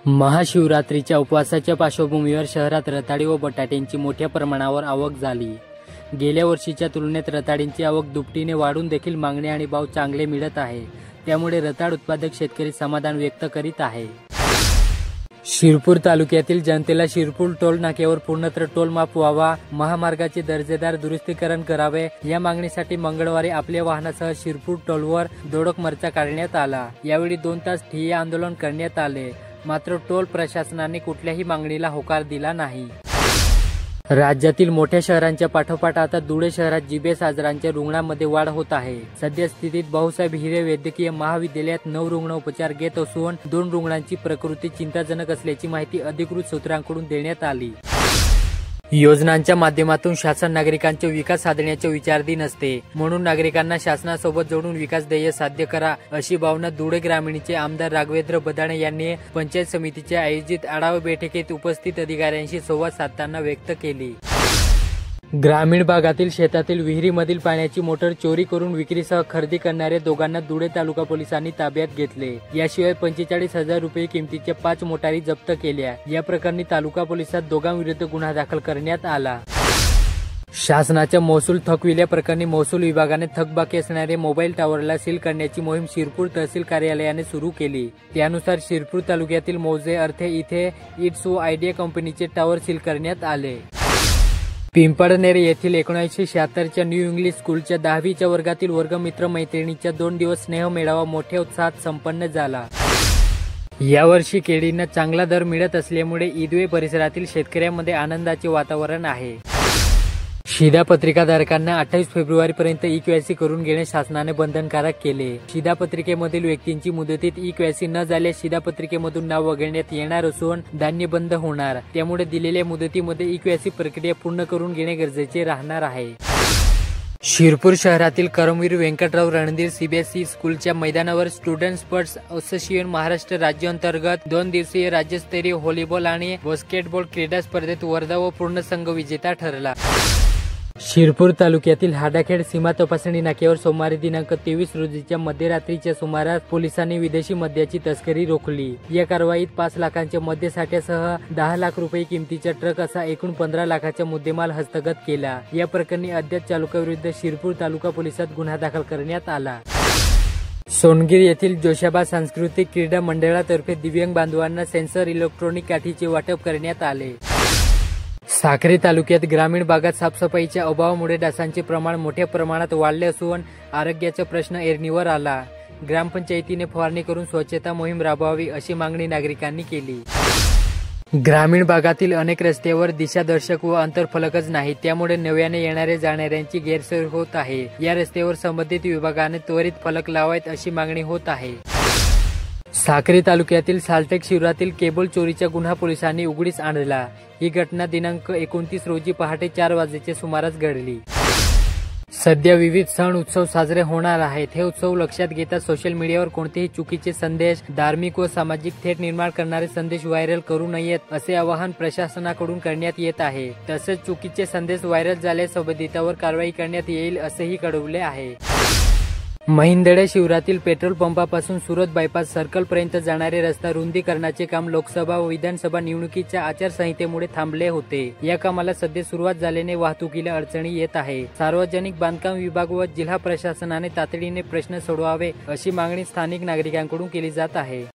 महाशिवरात्रीच्या उपवासाच्या पार्श्वभूमीवर शहरात रताळी व बटाट्यांची मोठ्या प्रमाणावर आवक झाली। गेल्या वर्षीच्या तुलनेत रताळींची आवक दुपटीने वाढून देखील मागणी आणि भाव चांगले मिळत आहे। त्यामुळे रताळ उत्पादक शेतकरी समाधान व्यक्त करीत आहे। शिरपूर तालुक्यातील जनतेला शिरपूर टोल नाक्यावर पूर्णतः टोल माफ व्हावा, महामार्गाचे दर्जेदार दुरुस्तीकरण करावे या मागणीसाठी मंगळवारी आपल्या वाहनासह शिरपूर टोलवर धोडक मोर्चा काढण्यात आला। यावेळी 2 तास ठिय्या आंदोलन करण्यात आले, मात्र टोल प्रशासनाने कुठल्याही मागणीला होकार दिला नाही। राज्यातील मोठ्या शहरांच्या पाठोपाठ आता धुळे शहरात जीबीएस आजारांच्या रुग्णांमध्ये वाढ होत आहे। सध्या स्थितीत भाऊसाहेब हिरे वैद्यकीय महाविद्यालयात 9 रुग्ण उपचार घेत असून 2 रुग्णांची प्रकृती चिंताजनक असल्याची माहिती अधिकृत सूत्रांकडून देण्यात आली। योजनांच्या माध्यमातून शासन नागरिकांचे विकास साधण्याचे विचारधी नसते, म्हणून नागरिकांना शासनासोबत जोडून विकास ध्येय साध्य करा, अशी भावना धुळे ग्रामीणचे आमदार राघवेंद्र बदाणे यांनी पंचायत समितीच्या आयोजित आढावा बैठकीत उपस्थित अधिकाऱ्यांशी संवाद साधताना व्यक्त केली। ग्रामीण भागातील शेतातील विहिरीमधील पाण्याची मोटर चोरी करून विक्रीसह खरेदी करणाऱ्या दोघांना धुळे तालुका पोलिसांनी ताब्यात घेतले। याशिवाय 45,000 रुपये किमतीच्या 5 मोटारी जप्त केल्या। या प्रकरणी तालुका पोलिसात दोघांविरुद्ध गुन्हा दाखल करण्यात आला। शासनाच्या महसूल थकविल्याप्रकरणी महसूल विभागाने थकबाकी असणारे मोबाईल टावरला सील करण्याची मोहीम शिरपूर तहसील कार्यालयाने सुरू केली। त्यानुसार शिरपूर तालुक्यातील मौजे अर्थे इथे इट्स व आयडिया कंपनीचे टावर सील करण्यात आले। पिंपळनेर येथील 1976च्या न्यू इंग्लिश स्कूलच्या 10वीच्या वर्गातील वर्गमित्र मैत्रिणीच्या 2 दिवस स्नेह मेळावा मोठ्या उत्साहात संपन्न झाला। यावर्षी केळींना चांगला दर मिळत असल्यामुळे ईदवे परिसरातील शेतकऱ्यांमध्ये आनंदाचे वातावरण आहे। शिधापत्रिकाधारकांना 28 फेब्रुवारीपर्यंत ई-केवायसी करून घेणे शासनाने बंधनकारक केले। शिधापत्रिकेमधील व्यक्तींची मुदतीत ई-केवायसी न झाल्यास शिधापत्रिकेमधून नाव वगळण्यात येणार असून धान्य बंद होणार। त्यामुळे दिलेल्या मुदतीमध्ये ई-केवायसी प्रक्रिया पूर्ण करून घेणे गरजेचे राहणार आहे। शिरपूर शहरातील करमवीर व्यंकटराव रणधीर सीबीएसई स्कूलच्या मैदानावर स्टुडंट स्पोर्ट्स असोसिएशन महाराष्ट्र राज्य अंतर्गत 2 दिवसीय राज्यस्तरीय व्हॉलीबॉल आणि बास्केटबॉल क्रीडा स्पर्धेत वर्धा व पूर्ण संघ विजेता ठरला। शिरपूर तालुक्यातील हाडाखेड सीमा तपासणी नाक्यावर सोमवारी दिनांक 23 रोजीच्या मध्यरात्रीच्या सुमारास पोलिसांनी विदेशी मद्याची तस्करी रोखली। या कारवाईत 5 लाखांच्या मद्यसाठ्यासह 10 लाख रुपये किमतीचा ट्रक असा एकूण 15 लाखाचा मुद्देमाल हस्तगत केला। या प्रकरणी अज्ञात चालकाविरुद्ध शिरपूर तालुका पोलिसात गुन्हा दाखल करण्यात आला। सोनगीर येथील जोशाबा सांस्कृतिक क्रीडा मंडळातर्फे दिव्यांग बांधवांना सेन्सर इलेक्ट्रॉनिक काठीचे वाटप करण्यात आले। साक्री तालुक्यात ग्रामीण भागात साफसफाईच्या अभावामुळे डासांचे प्रमाण मोठ्या प्रमाणात वाढले असून आरोग्याचा प्रश्न ऐरणीवर आला। ग्रामपंचायतीने फवारणी करून स्वच्छता मोहीम राबवावी अशी मागणी नागरिकांनी केली। ग्रामीण भागातील अनेक रस्त्यावर दिशादर्शक व अंतरफलकच नाही, त्यामुळे नव्याने येणाऱ्या जाणाऱ्यांची गैरसोय होत आहे। या रस्त्यावर संबंधित विभागाने त्वरित फलक लावावेत अशी मागणी होत आहे। साक्री तालुक्यातील सालटेक शिवारातील केबल चोरीचा गुन्हा पोलिसांनी उघडीस आणला। ही घटना दिनांक 29 रोजी पहाटे 4 वाजेच्या सुमारास घडली। सध्या विविध सण उत्सव साजरे होणार आहेत। हे उत्सव लक्षात घेता सोशल मीडियावर कोणतेही चुकीचे संदेश, धार्मिक व सामाजिक थेट निर्माण करणारे संदेश व्हायरल करू नयेत असे आवाहन प्रशासनाकडून करण्यात येत आहे। तसेच चुकीचे संदेश व्हायरल झाल्यास संबंधितांवर कारवाई करण्यात येईल असेही कळवले आहे। महिंदळे शिवारातील पेट्रोल पंपापासून सुरत बायपास सर्कल पर्यंत जाणारे रस्ता रुंदीकरणाचे काम लोकसभा व विधानसभा निवडणुकीच्या आचारसंहितेमुळे थांबले होते। या कामाला सध्या सुरुवात झाल्याने वाहतुकीला अडचणी येत आहे। सार्वजनिक बांधकाम विभाग व जिल्हा प्रशासनाने तातडीने प्रश्न सोडवावे अशी मागणी स्थानिक नागरिकांकडून केली जात आहे।